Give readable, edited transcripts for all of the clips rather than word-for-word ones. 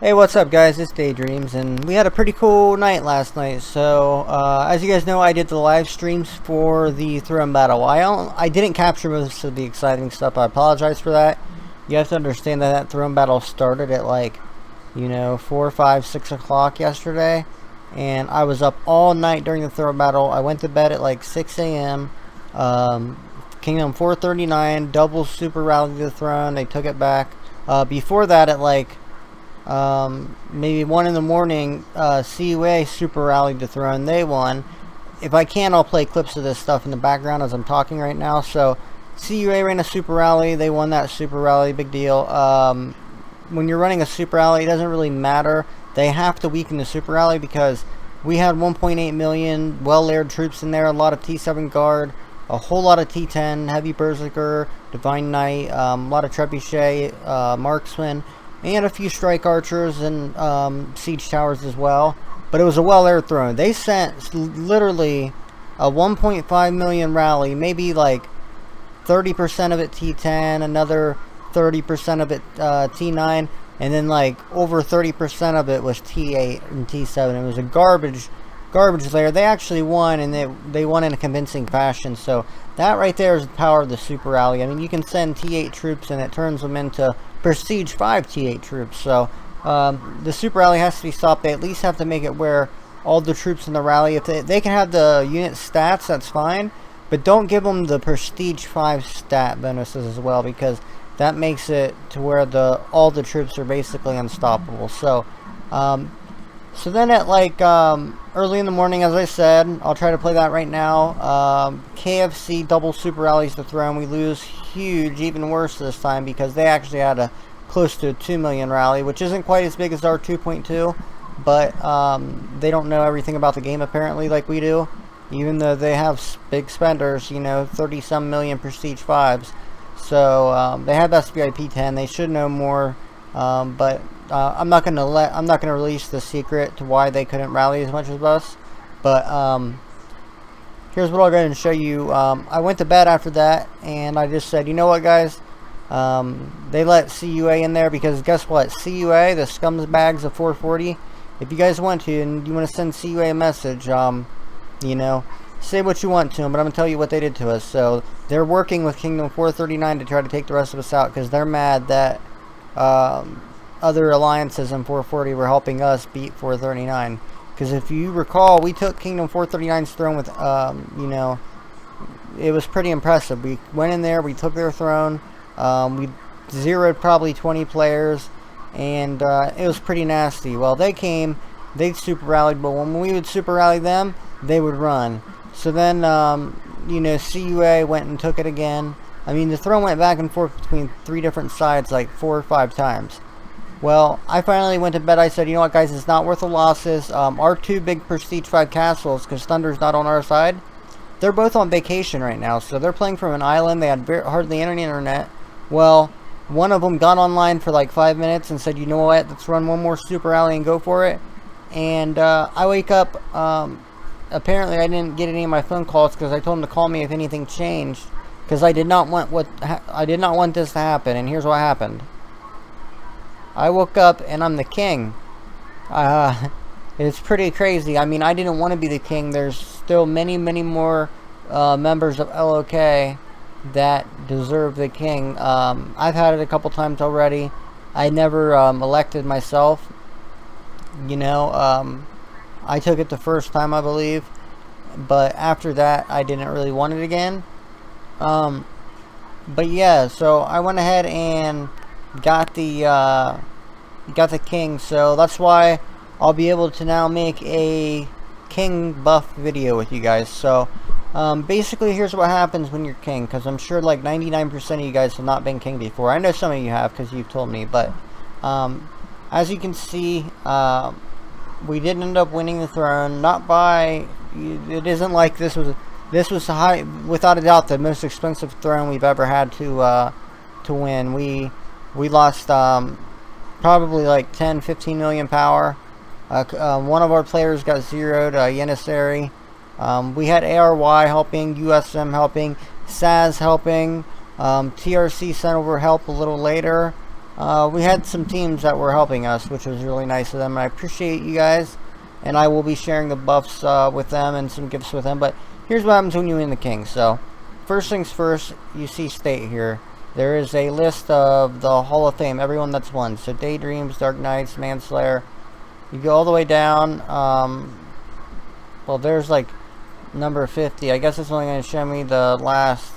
Hey, what's up guys, it's Daydreams, and we had a pretty cool night last night. So, as you guys know, I did the live streams for the Throne Battle. I didn't capture most of the exciting stuff. I apologize for that. You have to understand that Throne Battle started at like, 4, 5, 6 o'clock yesterday. And I was up all night during the Throne Battle. I went to bed at like 6 a.m. Kingdom 439, double super rally to the throne. They took it back. Before that at like maybe 1 in the morning, CUA super rallied the throne. They won. If I can, I'll play clips of this stuff in the background as I'm talking right now. So CUA ran a super rally. They won that super rally. Big deal. When you're running a super rally, it doesn't really matter. They have to weaken the super rally because we had 1.8 million well-layered troops in there. A lot of T7 guard, a whole lot of T10, heavy berserker, divine knight, a lot of trebuchet, marksman, and a few strike archers and siege towers as well. But it was a well-aired throne. They sent literally a 1.5 million rally, maybe like 30% of it T10, another 30% of it T9, and then like over 30% of it was T8 and T7. It was a garbage layer. They actually won, and they won in a convincing fashion. So that right there is the power of the super rally. I mean, you can send T8 troops and it turns them into Prestige 5 T8 troops. So the super rally has to be stopped. They at least have to make it where all the troops in the rally, if they can have the unit stats, that's fine, but don't give them the Prestige 5 stat bonuses as well, because that makes it to where all the troops are basically unstoppable. So so then at like early in the morning, as I said, I'll try to play that right now. KFC double super rallies the throne. We lose huge, even worse this time, because they actually had a close to a 2 million rally, which isn't quite as big as our 2.2, but they don't know everything about the game apparently like we do, even though they have big spenders, 30 some million prestige 5s. So they have SVIP 10. They should know more, but I'm not gonna release the secret to why they couldn't rally as much as us. But here's what I'll go ahead and show you. I went to bed after that, and I just said, you know what, guys? They let CUA in there because guess what? CUA, the scumbags of 440. If you guys want to, and you want to send CUA a message, say what you want to them, but I'm going to tell you what they did to us. So they're working with Kingdom 439 to try to take the rest of us out because they're mad that other alliances in 440 were helping us beat 439. Because if you recall, we took Kingdom 439's throne with, it was pretty impressive. We went in there, we took their throne, we zeroed probably 20 players, and it was pretty nasty. Well, they came, they super rallied, but when we would super rally them, they would run. So then, CUA went and took it again. I mean, the throne went back and forth between 3 different sides like 4 or 5 times. Well, I finally went to bed. I said, you know what, guys, it's not worth the losses. Our 2 big Prestige 5 castles, because Thunder's not on our side, they're both on vacation right now. So they're playing from an island. They had hardly any internet. Well, one of them got online for like 5 minutes and said, you know what, let's run one more super rally and go for it. And I wake up, apparently I didn't get any of my phone calls because I told them to call me if anything changed, because I did not want this to happen. And here's what happened. I woke up and I'm the king. It's pretty crazy. I mean, I didn't want to be the king. There's still many more members of LOK that deserve the king. I've had it a couple times already. I never elected myself. I took it the first time, I believe, but after that I didn't really want it again. But yeah, so I went ahead and got the king, so that's why I'll be able to now make a king buff video with you guys. So basically, here's what happens when you're king, because I'm sure like 99% of you guys have not been king before. I know some of you have because you've told me, but as you can see, we did end up winning the throne. Not by, it isn't like this was high, without a doubt the most expensive throne we've ever had to win. We lost probably like 10-15 million power. One of our players got zeroed, Yenisari. We had ARY helping, USM helping, SAS helping, TRC sent over help a little later. we had some teams that were helping us, which was really nice of them. I appreciate you guys, and I will be sharing the buffs with them and some gifts with them. But here's what happens when you win the king. So first things first, you see state here. There is a list of the Hall of Fame, everyone that's won. So Daydreams, Dark Knights, Manslayer. You go all the way down. Well, there's like number 50. I guess it's only going to show me the last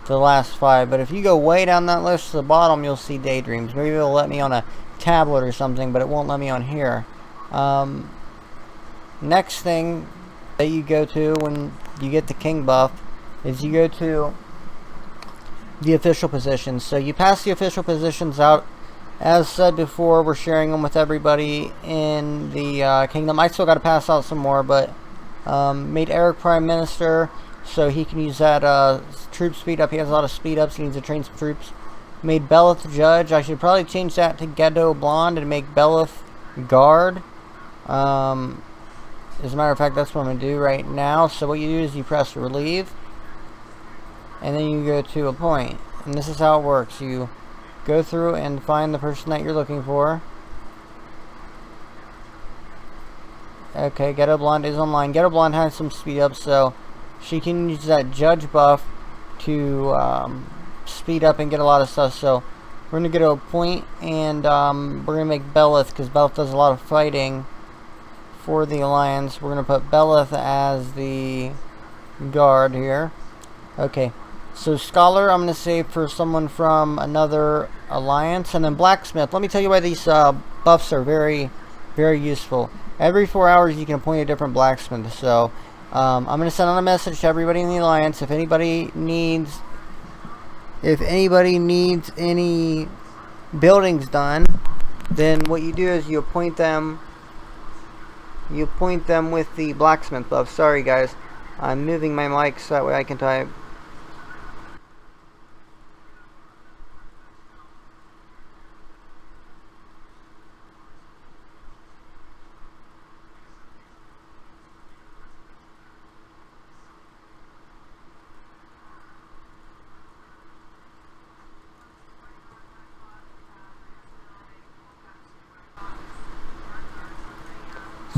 5. But if you go way down that list to the bottom, you'll see Daydreams. Maybe it'll let me on a tablet or something, but it won't let me on here. Next thing that you go to when you get the king buff is you go to the official positions. So you pass the official positions out. As said before, we're sharing them with everybody in the kingdom. I still got to pass out some more, but made Eric Prime Minister so he can use that troop speed up. He has a lot of speed ups. He needs to train some troops. Made Belith Judge. I should probably change that to Ghetto Blonde and make Belith Guard. As a matter of fact, that's what I'm going to do right now. So what you do is you press Relieve, and then you go to Appoint. And this is how it works. You go through and find the person that you're looking for. Okay, Ghetto Blonde is online. Ghetto Blonde has some speed up, so she can use that Judge buff to speed up and get a lot of stuff. So we're going to go to Appoint, and we're going to make Belith, because Belith does a lot of fighting for the Alliance. We're going to put Belith as the guard here. Okay, so Scholar I'm going to save for someone from another Alliance. And then Blacksmith, let me tell you why these buffs are very, very useful. Every 4 hours you can appoint a different blacksmith. So I'm going to send out a message to everybody in the Alliance. If anybody needs any buildings done, then what you do is you appoint them with the blacksmith buff. Sorry guys, I'm moving my mic so that way I can type.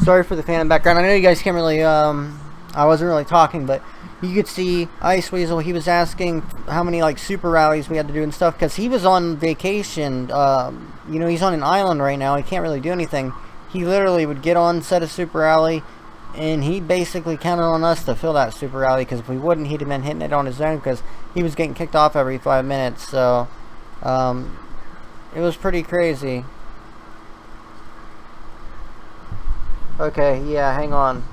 Sorry for the fan in the background. I know you guys can't really, I wasn't really talking, but you could see Ice Weasel. He was asking how many, like, super rallies we had to do and stuff, because he was on vacation. You know, he's on an island right now. He can't really do anything. He literally would get on, set a super rally, and he basically counted on us to fill that super rally, because if we wouldn't, he'd have been hitting it on his own, because he was getting kicked off every 5 minutes. So, it was pretty crazy. Okay, yeah, hang on.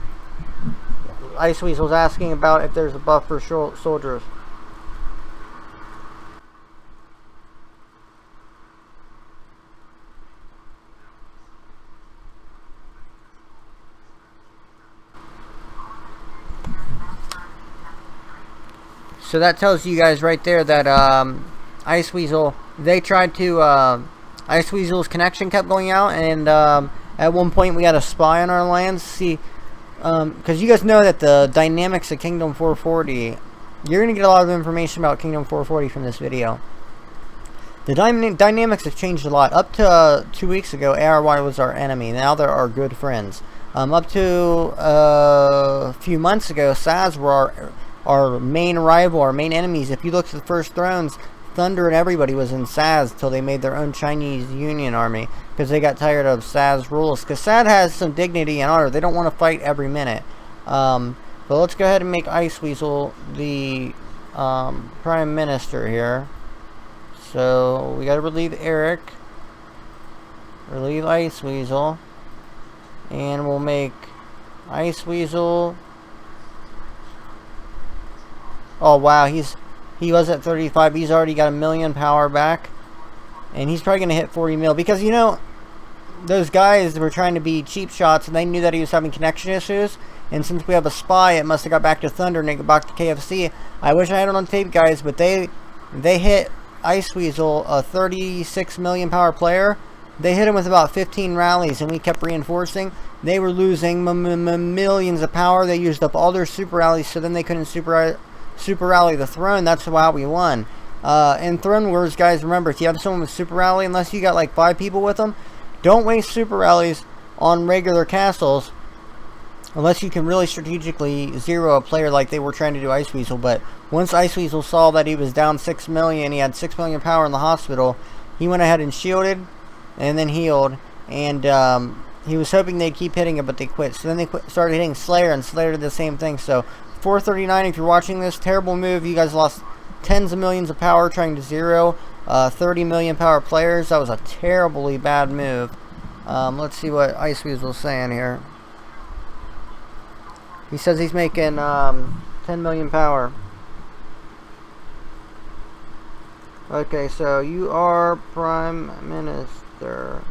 Ice Weasel's asking about if there's a buff for soldiers. So that tells you guys right there that Ice Weasel, they tried to, Ice Weasel's connection kept going out, and at one point we had a spy on our lands. See, because you guys know that the dynamics of Kingdom 440, you're going to get a lot of information about Kingdom 440 from this video. The dynamics have changed a lot. Up to 2 weeks ago, ARY was our enemy. Now they're our good friends. Up to a few months ago, Saz were our main rival, our main enemies. If you look at the first thrones, Thunder and everybody was in Saz till they made their own Chinese Union army, because they got tired of Saz rules. Because Saz has some dignity and honor. They don't want to fight every minute. But let's go ahead and make Ice Weasel the Prime Minister here. So we got to relieve Eric, relieve Ice Weasel, and we'll make Ice Weasel. Oh wow, he was at 35. He's already got 1 million power back. And he's probably going to hit 40 mil. Because, you know, those guys were trying to be cheap shots. And they knew that he was having connection issues. And since we have a spy, it must have got back to Thunder and it got back to KFC. I wish I had it on tape, guys. But they hit Ice Weasel, a 36 million power player. They hit him with about 15 rallies. And we kept reinforcing. They were losing millions of power. They used up all their super rallies. So then they couldn't super rally the throne. That's why we won. In Throne Wars, guys, remember, if you have someone with Super Rally, unless you got like 5 people with them, don't waste Super Rallies on regular castles, unless you can really strategically zero a player like they were trying to do Ice Weasel. But once Ice Weasel saw that he was down 6 million, he had 6 million power in the hospital, he went ahead and shielded, and then healed, and he was hoping they'd keep hitting it, but they quit. So then they started hitting Slayer, and Slayer did the same thing. So 439, if you're watching this, terrible move. You guys lost tens of millions of power trying to zero 30 million power players. That was a terribly bad move. Let's see what Ice Weasel's saying here. He says he's making 10 million power. Okay, so you are Prime Minister.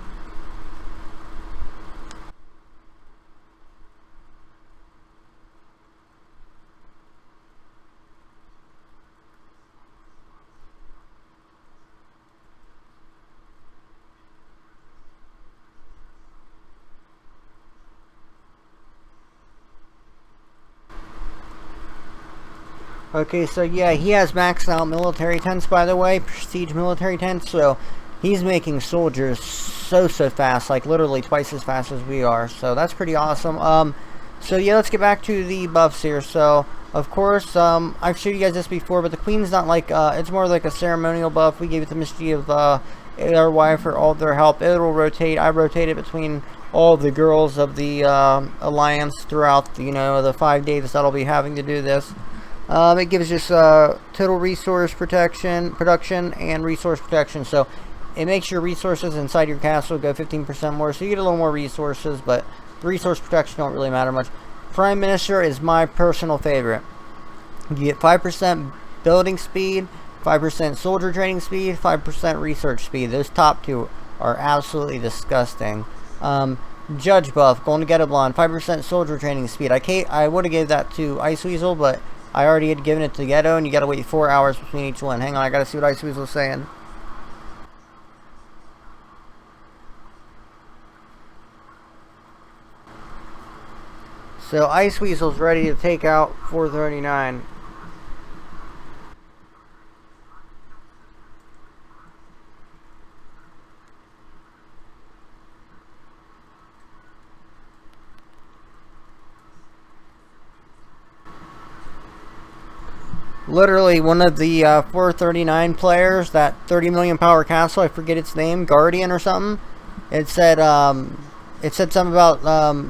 Okay, so yeah, he has maxed out military tents, by the way, prestige military tents, so he's making soldiers so fast, like literally twice as fast as we are, so that's pretty awesome. So yeah, let's get back to the buffs here. So, of course, I've showed you guys this before, but the Queen's not like, it's more like a ceremonial buff. We gave it the Mischief ARY for all their help. It'll rotate. I rotated between all the girls of the Alliance throughout, you know, the 5 days that I'll be having to do this. It gives us total resource production and resource protection. So it makes your resources inside your castle go 15% more. So you get a little more resources, but the resource protection don't really matter much. Prime Minister is my personal favorite. You get 5% building speed, 5% soldier training speed, 5% research speed. Those top two are absolutely disgusting. Judge buff, going to get a blonde, 5% soldier training speed. I would have gave that to Ice Weasel, but I already had given it to Ghetto, and you gotta wait 4 hours between each one. Hang on, I gotta see what Ice Weasel's saying. So Ice Weasel's ready to take out 439. Literally, one of the 439 players, that 30 million power castle, I forget its name, Guardian or something. It said something about,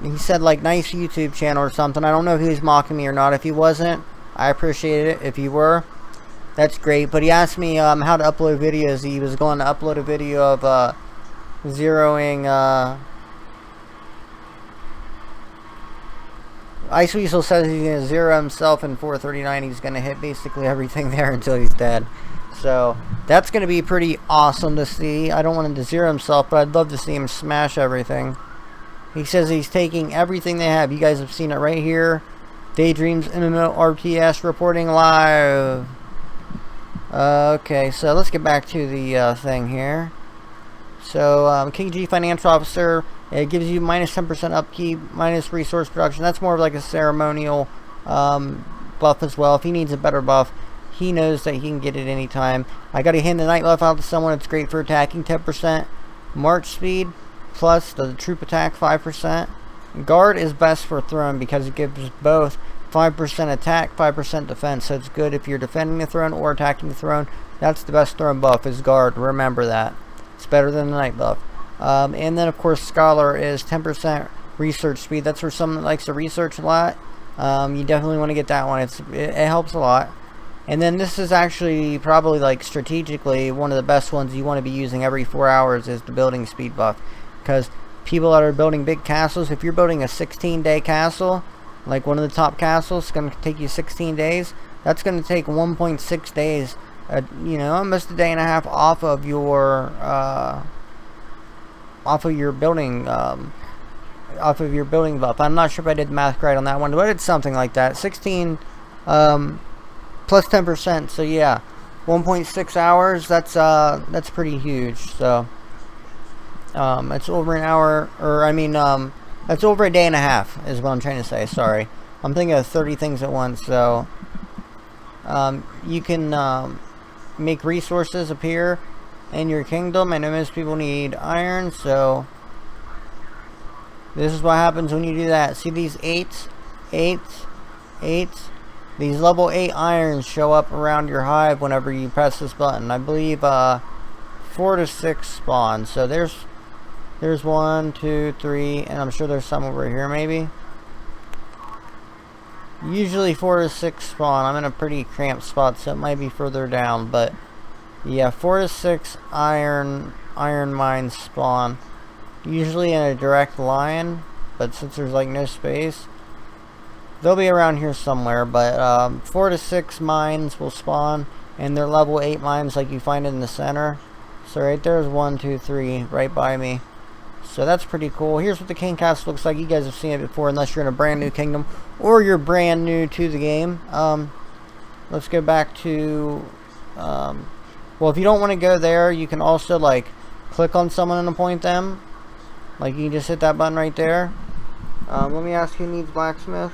he said like nice YouTube channel or something. I don't know if he was mocking me or not. If he wasn't, I appreciate it. If you were, that's great. But he asked me how to upload videos. He was going to upload a video of zeroing. Ice Weasel says he's going to zero himself in 439. He's going to hit basically everything there until he's dead. So that's going to be pretty awesome to see. I don't want him to zero himself, but I'd love to see him smash everything. He says he's taking everything they have. You guys have seen it right here. Daydreams MMORPG reporting live. Okay, so let's get back to the thing here. So, King G Financial Officer, it gives you minus 10% upkeep, minus resource production. That's more of like a ceremonial buff as well. If he needs a better buff, he knows that he can get it anytime. I got to hand the Night Buff out to someone. It's great for attacking, 10%. March speed, plus the troop attack, 5%. Guard is best for Throne because it gives both 5% attack, 5% defense. So it's good if you're defending the throne or attacking the throne. That's the best Throne buff is Guard. Remember that. It's better than the Night buff. And then, of course, Scholar is 10% research speed. That's for someone that likes to research a lot. You definitely want to get that one. It helps a lot. And then this is actually probably, like, strategically one of the best ones you want to be using every 4 hours is the building speed buff. Because people that are building big castles, if you're building a 16-day castle, like one of the top castles, it's going to take you 16 days. That's going to take 1.6 days. You know, almost a day and a half off of your building buff. I'm not sure if I did the math right on that one, but it's something like that. 16 plus 10%. So yeah, 1.6 hours. That's pretty huge. So it's over an hour, or I mean, that's over a day and a half is what I'm trying to say. Sorry, I'm thinking of 30 things at once. So you can make resources appear in your kingdom. I know most people need iron, so this is what happens when you do that. See these 8s? 8s? 8s? These level 8 irons show up around your hive whenever you press this button. I believe 4 to 6 spawn. So there's 1, 2, 3, and I'm sure there's some over here maybe. Usually 4 to 6 spawn. I'm in a pretty cramped spot, so it might be further down, but yeah, 4 to 6 iron mines spawn. Usually in a direct line, but since there's like no space, they'll be around here somewhere. But 4 to 6 mines will spawn, and they're level 8 mines like you find in the center. So right there is 1, 2, 3 right by me. So that's pretty cool. Here's what the King Castle looks like. You guys have seen it before, unless you're in a brand new kingdom or you're brand new to the game. Let's go back to well, if you don't want to go there, you can also like click on someone and appoint them. Like you can just hit that button right there. Let me ask who needs blacksmith.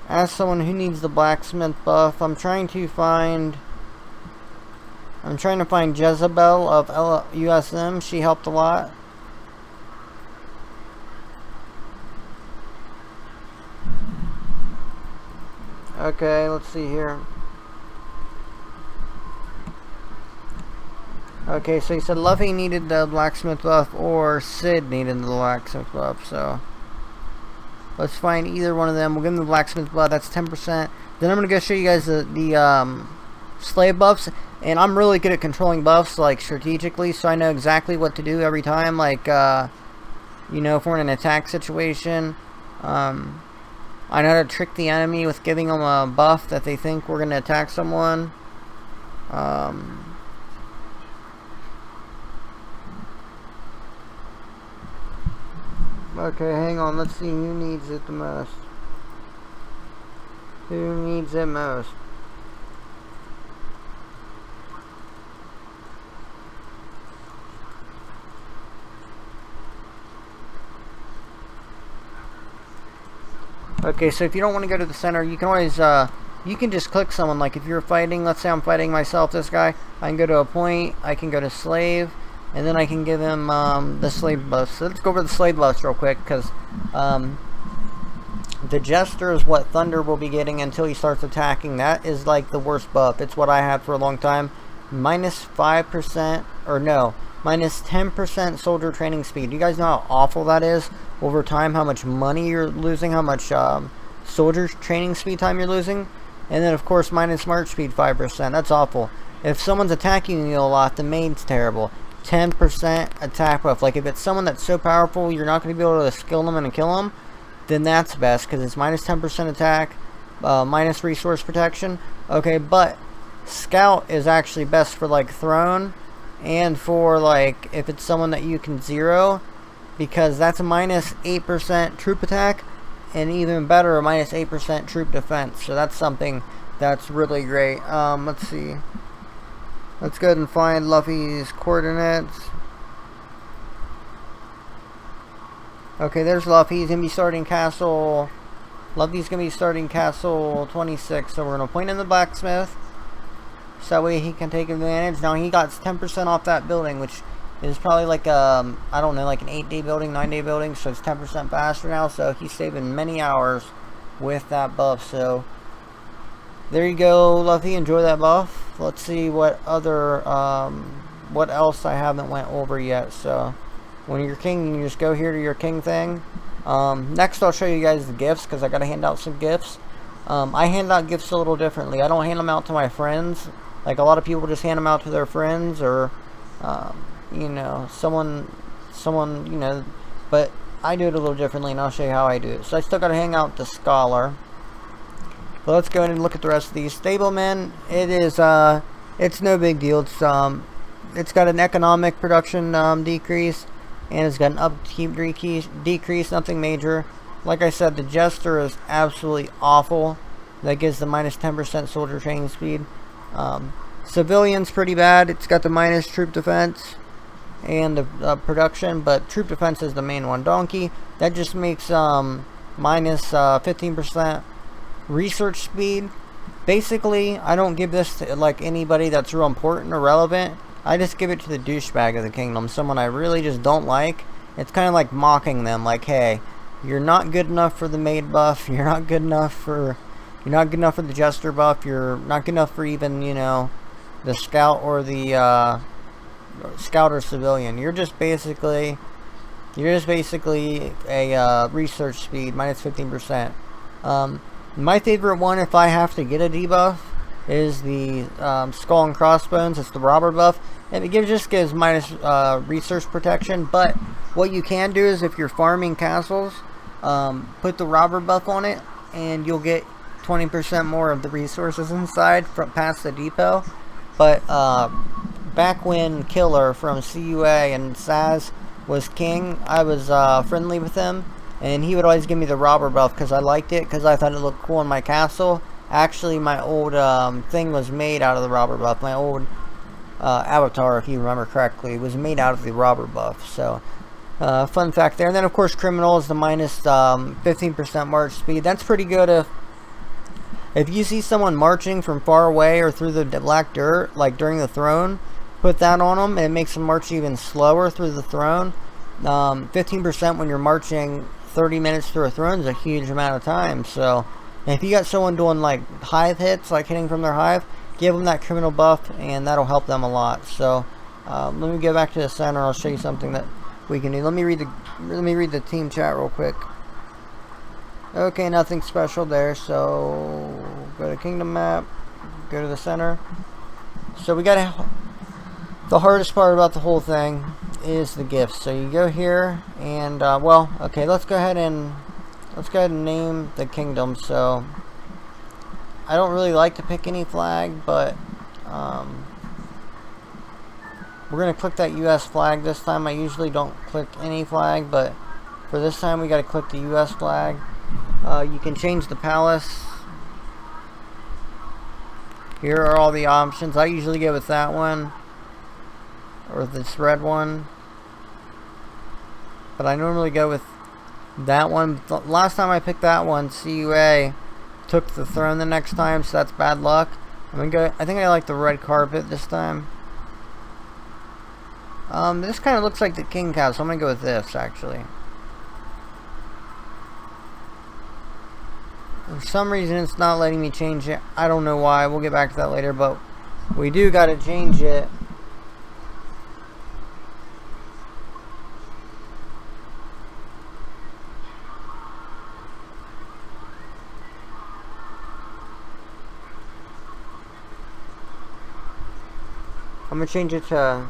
Ask someone who needs the blacksmith buff. I'm trying to find Jezebel of USM. She helped a lot. Okay, let's see here. Okay, so he said Luffy needed the blacksmith buff or Sid needed the blacksmith buff, so let's find either one of them. We'll give them the blacksmith buff. That's 10%. Then I'm going to go show you guys the slave buffs. And I'm really good at controlling buffs, like, strategically. So I know exactly what to do every time. Like, you know, if we're in an attack situation. I know how to trick the enemy with giving them a buff that they think we're going to attack someone. Okay, hang on. Let's see who needs it the most. Who needs it most? Okay, so if you don't want to go to the center, you can always, you can just click someone. Like if you're fighting, let's say I'm fighting myself, this guy, I can go to a point, I can go to slave, and then I can give him the slave buffs. So let's go over the slave buffs real quick, because the Jester is what Thunder will be getting until he starts attacking. That is like the worst buff. It's what I had for a long time. Minus 5%, or no, minus 10% soldier training speed. You guys know how awful that is over time, how much money you're losing, how much soldier training speed time you're losing. And then of course minus march speed 5%. That's awful. If someone's attacking you a lot, the main's terrible. 10% attack buff. Like if it's someone that's so powerful you're not going to be able to skill them and kill them, then that's best, because it's minus 10% attack, minus resource protection. Okay, but Scout is actually best for like Throne, and for like if it's someone that you can zero, because that's a minus 8% troop attack, and even better, a minus 8% troop defense. So that's something that's really great. Let's see. Let's go ahead and find Luffy's coordinates. Okay, there's Luffy. He's going to be starting castle. Luffy's going to be starting castle 26. So we're going to point in the blacksmith, so that way he can take advantage. Now he got 10% off that building, which is probably like I don't know, like an 8-day building, 9-day building. So it's 10% faster now. So he's saving many hours with that buff. So there you go, Luffy. Enjoy that buff. Let's see what other what else I haven't went over yet. So when you're king, you just go here to your king thing. Next I'll show you guys the gifts, because I gotta hand out some gifts. I hand out gifts a little differently. I don't hand them out to my friends. Like a lot of people just hand them out to their friends, or you know, someone, you know, but I do it a little differently, and I'll show you how I do it. So I still gotta hang out the scholar. But let's go ahead and look at the rest of these. Stablemen, it is it's no big deal. It's got an economic production decrease, and it's got an upkeep decrease, nothing major. Like I said, the Jester is absolutely awful. That gives the minus 10% soldier training speed. Civilian's pretty bad. It's got the minus troop defense and the production, but troop defense is the main one. Donkey, that just makes minus 15% research speed. Basically, I don't give this to like anybody that's real important or relevant. I just give it to the douchebag of the kingdom, someone I really just don't like. It's kind of like mocking them, like, hey, you're not good enough for the maid buff. You're not good enough for the jester buff. You're not good enough for even, you know, the scout or the scout or civilian. You're just basically a research speed minus 15%. My favorite one, if I have to get a debuff, is the skull and crossbones. It's the robber buff, and it just gives minus research protection. But what you can do is, if you're farming castles, put the robber buff on it, and you'll get 20% more of the resources inside from past the depot. But back when Killer from CUA and Saz was king, I was friendly with him, and he would always give me the robber buff because I liked it, because I thought it looked cool in my castle. Actually, my old thing was made out of the robber buff. My old avatar, if you remember correctly, was made out of the robber buff. So, fun fact there. And then, of course, criminal is the minus 15% march speed. That's pretty good if you see someone marching from far away or through the black dirt, like during the throne, put that on them, and it makes them march even slower through the throne. 15% when you're marching 30 minutes through a throne is a huge amount of time. So, if you got someone doing like hive hits, like hitting from their hive, give them that criminal buff, and that'll help them a lot. So, let me go back to the center. I'll show you something that we can do. Let me read the team chat real quick. Okay, nothing special there. So, go to kingdom map, go to the center. So we got the hardest part about the whole thing is the gifts. So you go here, and well, okay, let's go ahead and name the kingdom. So I don't really like to pick any flag, but we're gonna click that US flag this time. I usually don't click any flag, but for this time we got to click the US flag. You can change the palace. Here are all the options. I usually go with that one or this red one, but I normally go with that one. The last time I picked that one, CUA took the throne the next time, so that's bad luck. I think I like the red carpet this time. This kind of looks like the king cow, so I'm gonna go with this actually. For some reason it's not letting me change it. I don't know why. We'll get back to that later, but we do got to change it. I'm going to change it to...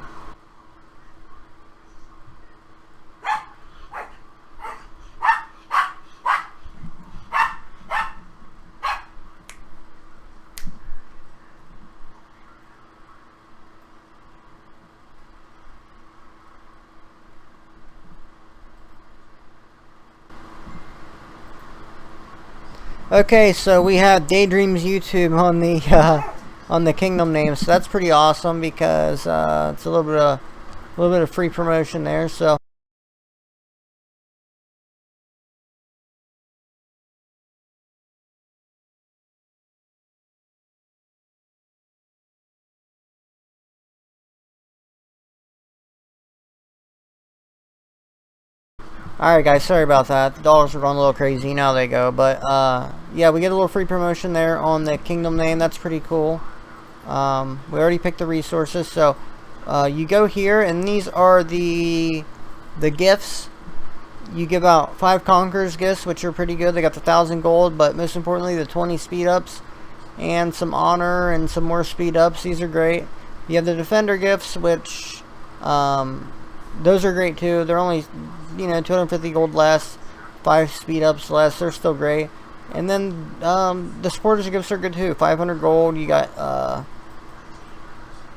Okay, so we have Daydream's YouTube on the kingdom name, so that's pretty awesome because it's a little bit of free promotion there. So alright guys, sorry about that. The dollars are going a little crazy, now they go. But yeah, we get a little free promotion there on the kingdom name. That's pretty cool. We already picked the resources, so you go here, and these are the gifts. You give out 5 Conquerors gifts, which are pretty good. They got the 1,000 gold, but most importantly the 20 speed ups and some honor and some more speed ups. These are great. You have the Defender gifts, which those are great too. They're only, you know, 250 gold less, 5 speed ups less. They're still great. And then the supporters gifts are good too. 500 gold. You got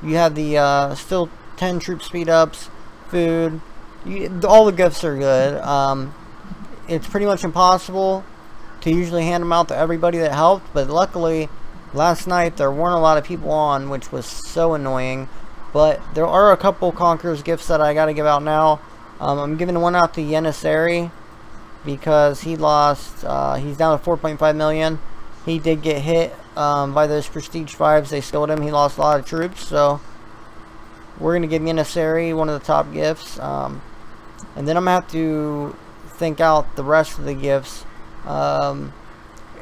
you have the still 10 troop speed ups, food. All the gifts are good. It's pretty much impossible to usually hand them out to everybody that helped, but luckily last night there weren't a lot of people on, which was so annoying. But there are a couple Conquerors gifts that I got to give out now. I'm giving one out to Yenisari. because he lost, he's down to 4.5 million. He did get hit by those Prestige 5s. They skilled him. He lost a lot of troops, so we're going to give Emissary one of the top gifts. And then I'm going to have to think out the rest of the gifts.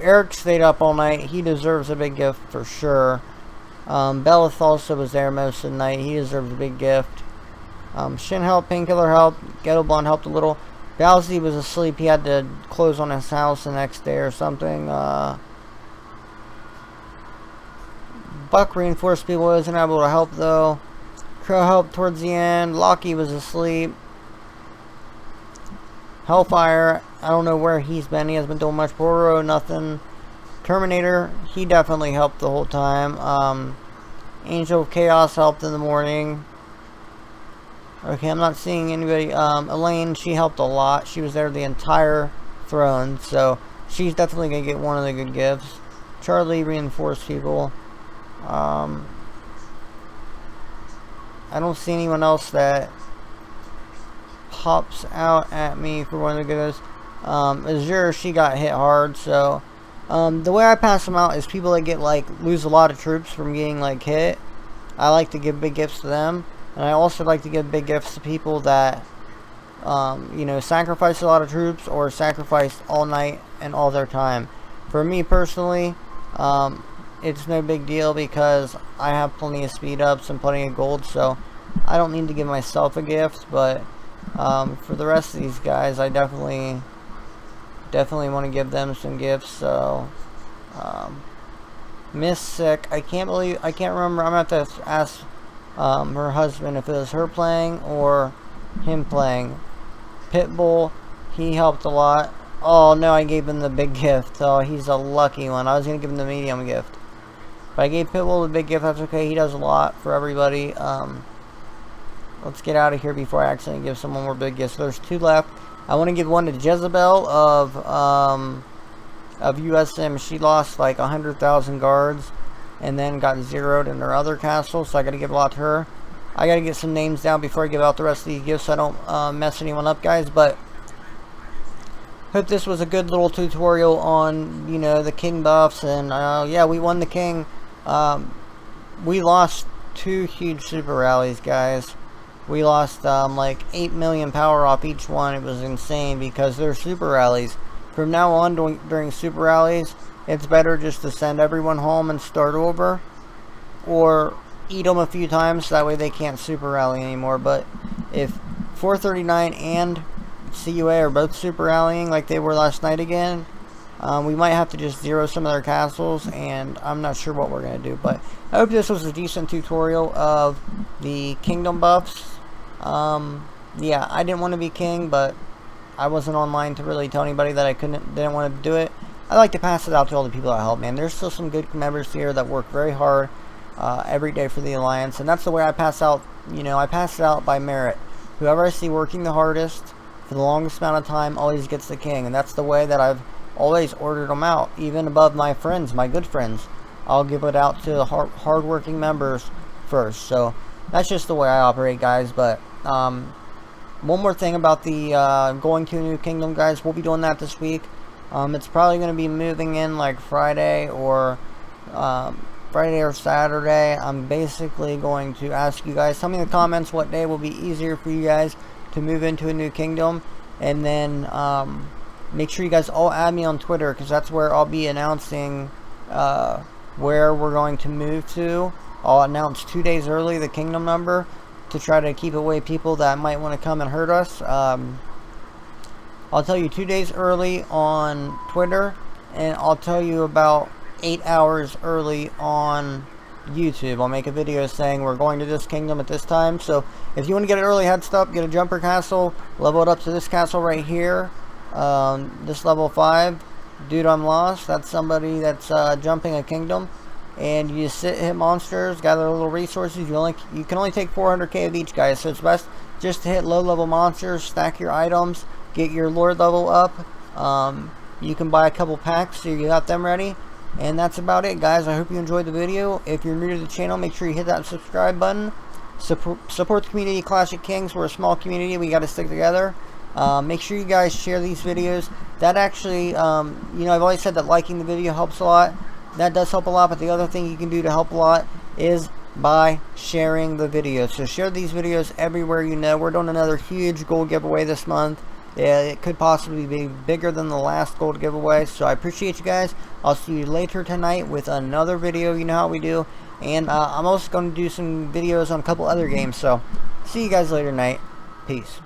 Eric stayed up all night. He deserves a big gift for sure. Belith also was there most of the night. He deserves a big gift. Shin helped, Painkiller helped, Ghetto Blonde helped a little. Bowsy was asleep. He had to close on his house the next day or something. Buck reinforced people, wasn't able to help though. Crow helped towards the end. Lockie was asleep. Hellfire, I don't know where he's been. He hasn't been doing much. Boro, nothing. Terminator, he definitely helped the whole time. Angel of Chaos helped in the morning. Okay, I'm not seeing anybody. Elaine, she helped a lot. She was there the entire throne, so she's definitely going to get one of the good gifts. Charlie reinforced people. I don't see anyone else that pops out at me for one of the goods. Azure, she got hit hard, so the way I pass them out is people that get lose a lot of troops from getting hit. I like to give big gifts to them, and I also like to give big gifts to people that you know, sacrifice a lot of troops or sacrificed all night and all their time. For me personally, it's no big deal because I have plenty of speed ups and plenty of gold, so I don't need to give myself a gift. But for the rest of these guys, I definitely want to give them some gifts. So Miss Sick, I can't remember. I'm gonna have to ask her husband if it was her playing or him playing. Pitbull, he helped a lot. Oh no, I gave him the big gift. Oh, he's a lucky one. I was gonna give him the medium gift, but I gave Pitbull the big gift. That's okay. He does a lot for everybody. Let's get out of here before I accidentally give someone more big gifts. There's 2 left. I want to give one to Jezebel of USM. She lost 100,000 guards and then got zeroed in her other castle, so I got to give a lot to her. I got to get some names down before I give out the rest of these gifts so I don't mess anyone up, guys. But hope this was a good little tutorial on, you know, the king buffs. And yeah, we won the king. We lost 2 huge super rallies, guys. We lost 8 million power off each one. It was insane because they're super rallies. From now on, during super rallies, it's better just to send everyone home and start over, or eat them a few times so that way they can't super rally anymore. But if 439 and CUA are both super rallying like they were last night again, we might have to just zero some of their castles, and I'm not sure what we're going to do. But I hope this was a decent tutorial of the kingdom buffs. Yeah, I didn't want to be king, but I wasn't online to really tell anybody that I didn't want to do it. I like to pass it out to all the people that help, man. There's still some good members here that work very hard every day for the Alliance, and that's the way I pass out. You know, I pass it out by merit. Whoever I see working the hardest for the longest amount of time always gets the king, and that's the way that I've always ordered them out, even above my friends, my good friends. I'll give it out to the hard-working members first. So that's just the way I operate, guys. But one more thing about the going to a new kingdom, guys. We'll be doing that this week. It's probably going to be moving in Friday or Saturday. I'm basically going to ask you guys, tell me in the comments what day will be easier for you guys to move into a new kingdom, and then make sure you guys all add me on Twitter, because that's where I'll be announcing where we're going to move to. I'll announce 2 days early the kingdom number to try to keep away people that might want to come and hurt us. I'll tell you 2 days early on Twitter, and I'll tell you about 8 hours early on YouTube. I'll make a video saying we're going to this kingdom at this time. So if you want to get an early head start, get a jumper castle, level it up to this castle right here, this level 5. Dude, I'm lost. That's somebody that's jumping a kingdom, and you just hit monsters, gather little resources. You can only take 400k of each, guys, so it's best just to hit low level monsters, stack your items, get your lord level up. You can buy a couple packs so you got them ready. And that's about it, guys. I hope you enjoyed the video. If you're new to the channel, make sure you hit that subscribe button. Support the community, Clash of Kings. We're a small community. We got to stick together. Make sure you guys share these videos. That actually, you know, I've always said that liking the video helps a lot. That does help a lot, but the other thing you can do to help a lot is by sharing the videos. So share these videos everywhere you know. We're doing another huge gold giveaway this month. It could possibly be bigger than the last gold giveaway. So I appreciate you guys. I'll see you later tonight with another video. You know how we do. And I'm also going to do some videos on a couple other games. So see you guys later tonight. Peace.